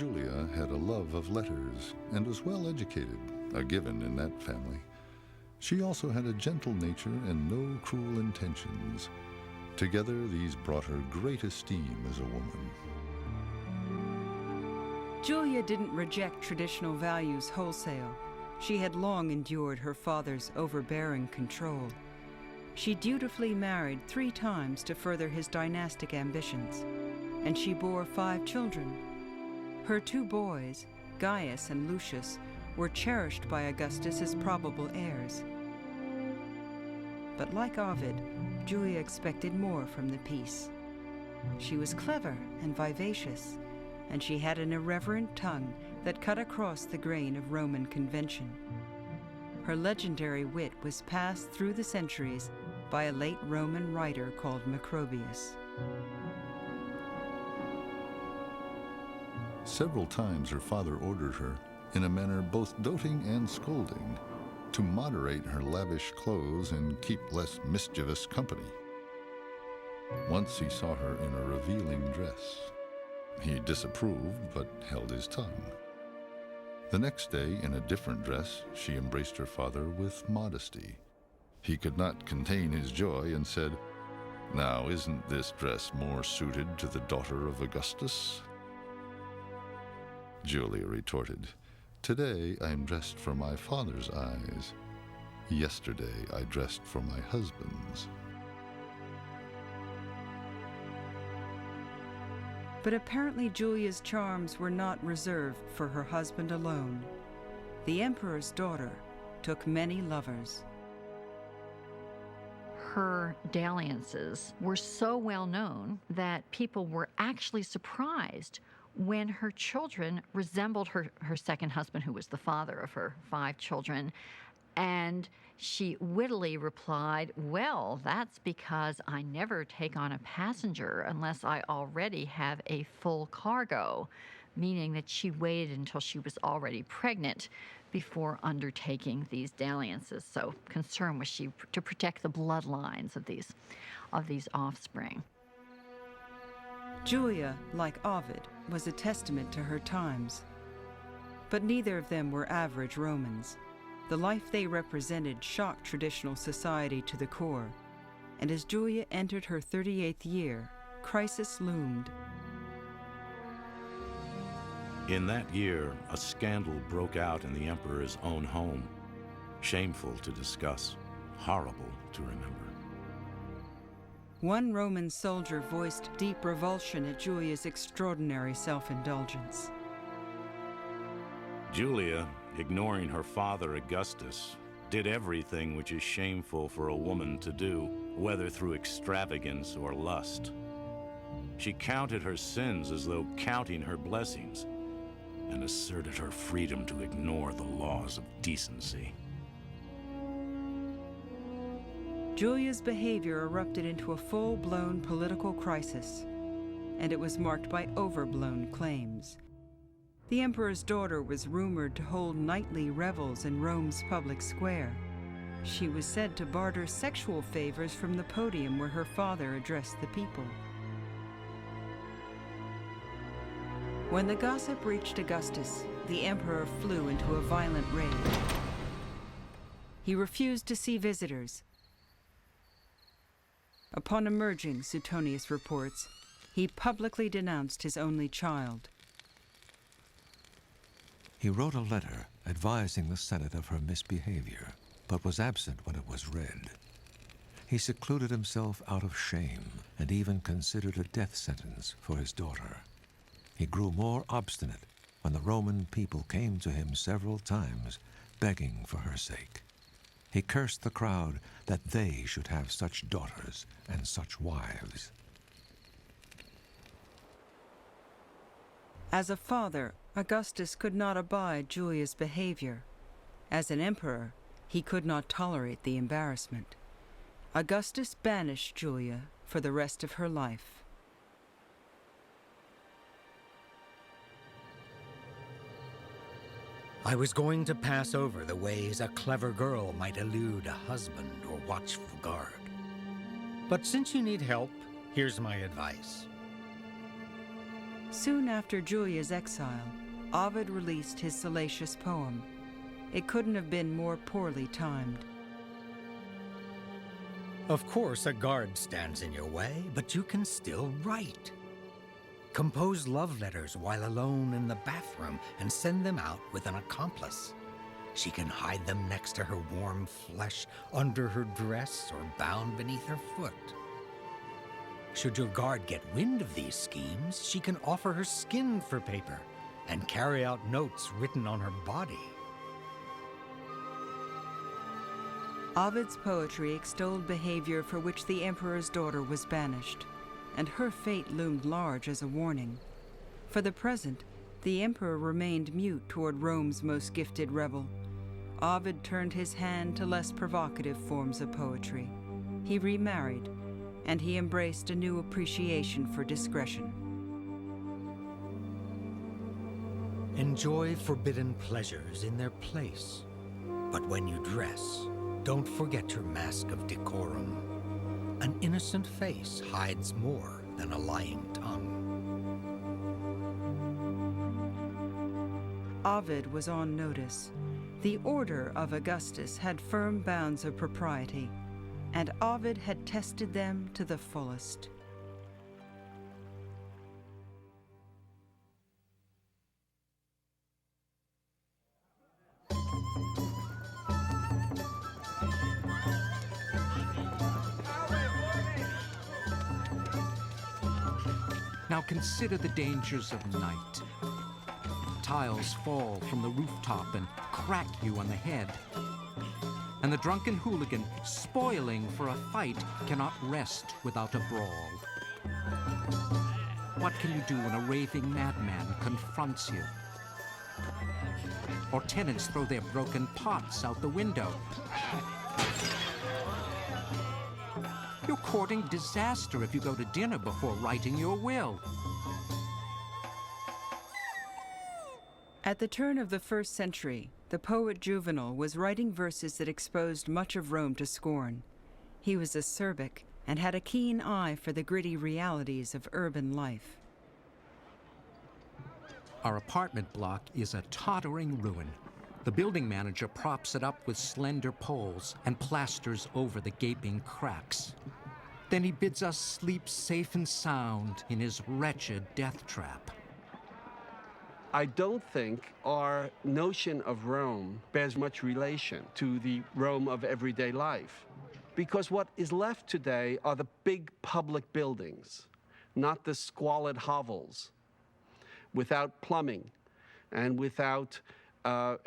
Julia had a love of letters and was well educated, a given in that family. She also had a gentle nature and no cruel intentions. Together, these brought her great esteem as a woman. Julia didn't reject traditional values wholesale. She had long endured her father's overbearing control. She dutifully married 3 times to further his dynastic ambitions, and she bore 5 children. Her 2 boys, Gaius and Lucius, were cherished by Augustus as probable heirs. But like Ovid, Julia expected more from the piece. She was clever and vivacious, and she had an irreverent tongue that cut across the grain of Roman convention. Her legendary wit was passed through the centuries by a late Roman writer called Macrobius. Several times her father ordered her, in a manner both doting and scolding, to moderate her lavish clothes and keep less mischievous company. Once he saw her in a revealing dress. He disapproved, but held his tongue. The next day, in a different dress, she embraced her father with modesty. He could not contain his joy and said, "Now, isn't this dress more suited to the daughter of Augustus?" Julia retorted, "Today I'm dressed for my father's eyes. Yesterday I dressed for my husband's." But apparently Julia's charms were not reserved for her husband alone. The emperor's daughter took many lovers. Her dalliances were so well known that people were actually surprised when her children resembled her second husband, who was the father of her 5 children. And she wittily replied, "Well, that's because I never take on a passenger unless I already have a full cargo," meaning that she waited until she was already pregnant before undertaking these dalliances. So concerned was she to protect the bloodlines of these offspring. Julia, like Ovid, was a testament to her times. But neither of them were average Romans. The life they represented shocked traditional society to the core, and as Julia entered her 38th year, crisis loomed. In that year, a scandal broke out in the emperor's own home. Shameful to discuss, horrible to remember. One Roman soldier voiced deep revulsion at Julia's extraordinary self-indulgence. Julia, ignoring her father Augustus, did everything which is shameful for a woman to do, whether through extravagance or lust. She counted her sins as though counting her blessings, and asserted her freedom to ignore the laws of decency. Julia's behavior erupted into a full-blown political crisis, and it was marked by overblown claims. The emperor's daughter was rumored to hold nightly revels in Rome's public square. She was said to barter sexual favors from the podium where her father addressed the people. When the gossip reached Augustus, the emperor flew into a violent rage. He refused to see visitors. Upon emerging, Suetonius reports, he publicly denounced his only child. He wrote a letter advising the Senate of her misbehavior, but was absent when it was read. He secluded himself out of shame and even considered a death sentence for his daughter. He grew more obstinate when the Roman people came to him several times begging for her sake. He cursed the crowd that they should have such daughters and such wives. As a father, Augustus could not abide Julia's behavior. As an emperor, he could not tolerate the embarrassment. Augustus banished Julia for the rest of her life. I was going to pass over the ways a clever girl might elude a husband or watchful guard. But since you need help, here's my advice. Soon after Julia's exile, Ovid released his salacious poem. It couldn't have been more poorly timed. Of course, a guard stands in your way, but you can still write. Compose love letters while alone in the bathroom and send them out with an accomplice. She can hide them next to her warm flesh, under her dress, or bound beneath her foot. Should your guard get wind of these schemes, she can offer her skin for paper and carry out notes written on her body. Ovid's poetry extolled behavior for which the emperor's daughter was banished, and her fate loomed large as a warning. For the present, the emperor remained mute toward Rome's most gifted rebel. Ovid turned his hand to less provocative forms of poetry. He remarried, and he embraced a new appreciation for discretion. Enjoy forbidden pleasures in their place, but when you dress, don't forget your mask of decorum. An innocent face hides more than a lying tongue. Ovid was on notice. The order of Augustus had firm bounds of propriety, and Ovid had tested them to the fullest. Now consider the dangers of night. Tiles fall from the rooftop and crack you on the head. And the drunken hooligan, spoiling for a fight, cannot rest without a brawl. What can you do when a raving madman confronts you? Or tenants throw their broken pots out the window? You're courting disaster if you go to dinner before writing your will. At the turn of the 1st century, the poet Juvenal was writing verses that exposed much of Rome to scorn. He was acerbic and had a keen eye for the gritty realities of urban life. Our apartment block is a tottering ruin. The building manager props it up with slender poles and plasters over the gaping cracks. Then he bids us sleep safe and sound in his wretched death trap. I don't think our notion of Rome bears much relation to the Rome of everyday life, because what is left today are the big public buildings, not the squalid hovels, without plumbing and without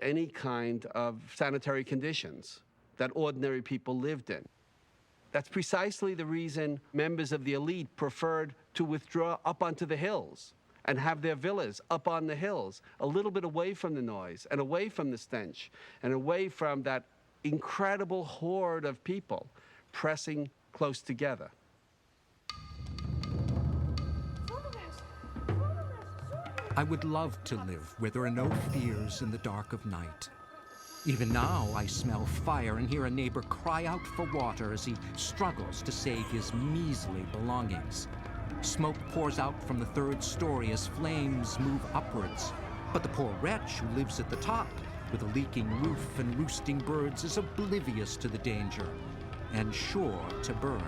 any kind of sanitary conditions that ordinary people lived in. That's precisely the reason members of the elite preferred to withdraw up onto the hills and have their villas up on the hills, a little bit away from the noise and away from the stench and away from that incredible horde of people pressing close together. I would love to live where there are no fears in the dark of night. Even now, I smell fire and hear a neighbor cry out for water as he struggles to save his measly belongings. Smoke pours out from the 3rd story as flames move upwards. But the poor wretch who lives at the top, with a leaking roof and roosting birds, is oblivious to the danger and sure to burn.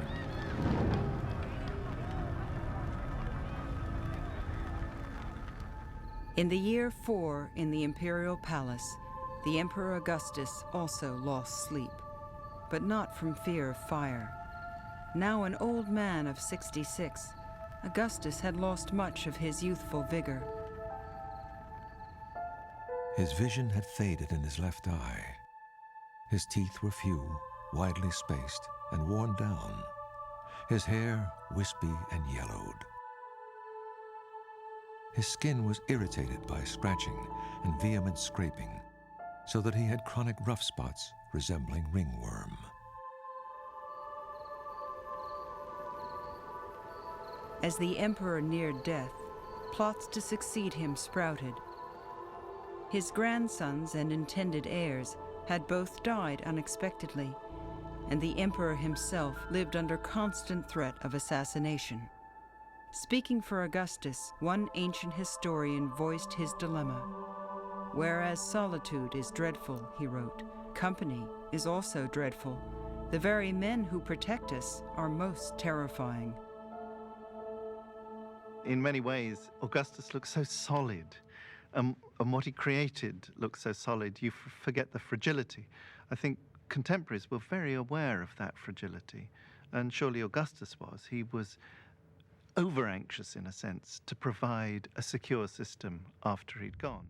In the year 4 in the imperial palace, the Emperor Augustus also lost sleep, but not from fear of fire. Now an old man of 66, Augustus had lost much of his youthful vigor. His vision had faded in his left eye. His teeth were few, widely spaced, and worn down. His hair wispy and yellowed. His skin was irritated by scratching and vehement scraping, so that he had chronic rough spots resembling ringworm. As the emperor neared death, plots to succeed him sprouted. His grandsons and intended heirs had both died unexpectedly, and the emperor himself lived under constant threat of assassination. Speaking for Augustus, one ancient historian voiced his dilemma. Whereas solitude is dreadful, he wrote, company is also dreadful. The very men who protect us are most terrifying. In many ways, Augustus looks so solid, and what he created looks so solid, you forget the fragility. I think contemporaries were very aware of that fragility, and surely Augustus was. He was over-anxious, in a sense, to provide a secure system after he'd gone.